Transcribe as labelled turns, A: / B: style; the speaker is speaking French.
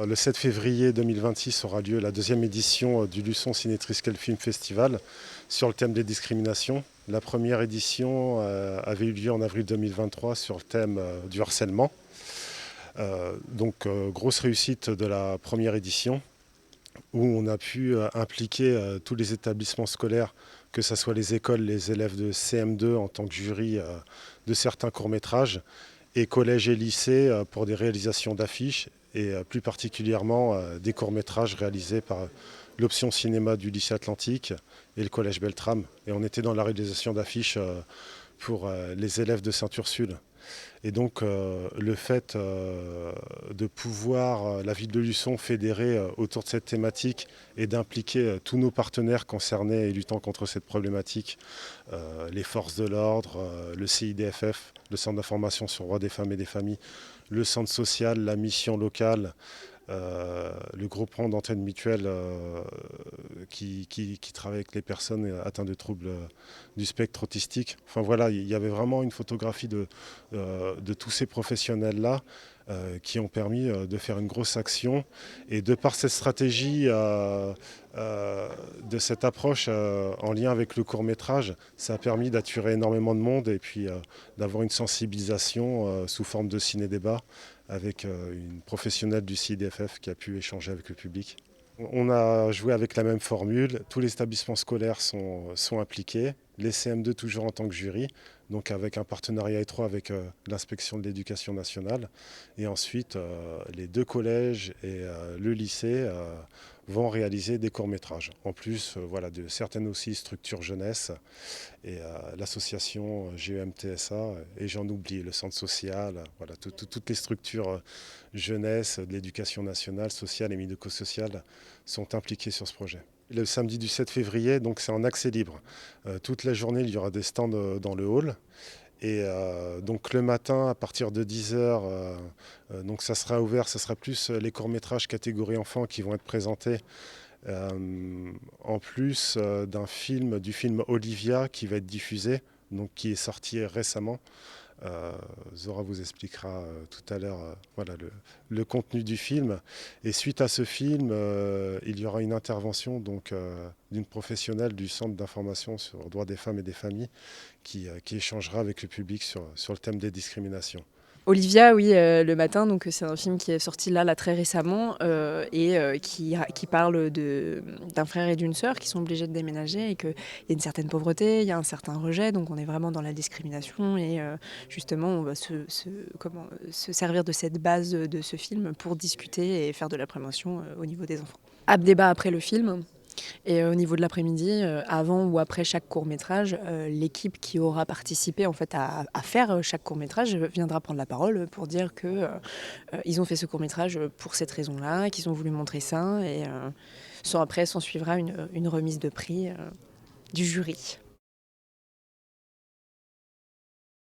A: Le 7 février 2026 aura lieu la deuxième édition du Luçon Ciné-Triskel Film Festival sur le thème des discriminations. La première édition avait eu lieu en avril 2023 sur le thème du harcèlement. Grosse réussite de la première édition où on a pu impliquer tous les établissements scolaires, que ce soit les écoles, les élèves de CM2 en tant que jury de certains courts-métrages, et collèges et lycées pour des réalisations d'affiches et plus particulièrement des courts-métrages réalisés par l'option cinéma du lycée Atlantique et le collège Beltrame. Et on était dans la réalisation d'affiches pour les élèves de Sainte-Ursule. Et donc le fait de pouvoir, la ville de Luçon, fédérer autour de cette thématique et d'impliquer tous nos partenaires concernés et luttant contre cette problématique, les forces de l'ordre, le CIDFF, le Centre d'information sur le droit des femmes et des familles, le centre social, la mission locale, le groupement d'entraide mutuelle qui travaille avec les personnes atteintes de troubles du spectre autistique. Enfin voilà, il y avait vraiment une photographie de tous ces professionnels-là qui ont permis de faire une grosse action. Et de par cette stratégie, de cette approche en lien avec le court-métrage, ça a permis d'attirer énormément de monde et puis d'avoir une sensibilisation sous forme de ciné-débat avec une professionnelle du CIDFF qui a pu échanger avec le public. On a joué avec la même formule, tous les établissements scolaires sont impliqués, les CM2 toujours en tant que jury, donc avec un partenariat étroit avec l'inspection de l'éducation nationale. Et ensuite, les deux collèges et le lycée vont réaliser des courts-métrages. En plus, de certaines aussi structures jeunesse et l'association GEMTSA, et j'en oublie, le centre social, toutes les structures jeunesse, de l'éducation nationale, sociale et médico-sociale sont impliquées sur ce projet. Le samedi du 7 février, donc c'est en accès libre. Toute la journée, il y aura des stands dans le hall. Et donc le matin, à partir de 10h, donc ça sera ouvert, ça sera plus les courts-métrages catégorie enfants qui vont être présentés. En plus du film Olivia qui va être diffusé, donc qui est sorti récemment. Zora vous expliquera tout à l'heure le contenu du film. Et suite à ce film, il y aura une intervention d'une professionnelle du Centre d'information sur le droit des femmes et des familles qui échangera avec le public sur le thème des discriminations.
B: Olivia, oui, le matin, donc c'est un film qui est sorti là très récemment qui parle d'un frère et d'une sœur qui sont obligés de déménager et qu'il y a une certaine pauvreté, il y a un certain rejet, donc on est vraiment dans la discrimination et justement on va se servir de cette base de ce film pour discuter et faire de la prévention au niveau des enfants. Débat après le film. Et au niveau de l'après-midi, avant ou après chaque court-métrage, l'équipe qui aura participé en fait à faire chaque court-métrage viendra prendre la parole pour dire que ils ont fait ce court-métrage pour cette raison-là, qu'ils ont voulu montrer ça et après s'en suivra une remise de prix du jury.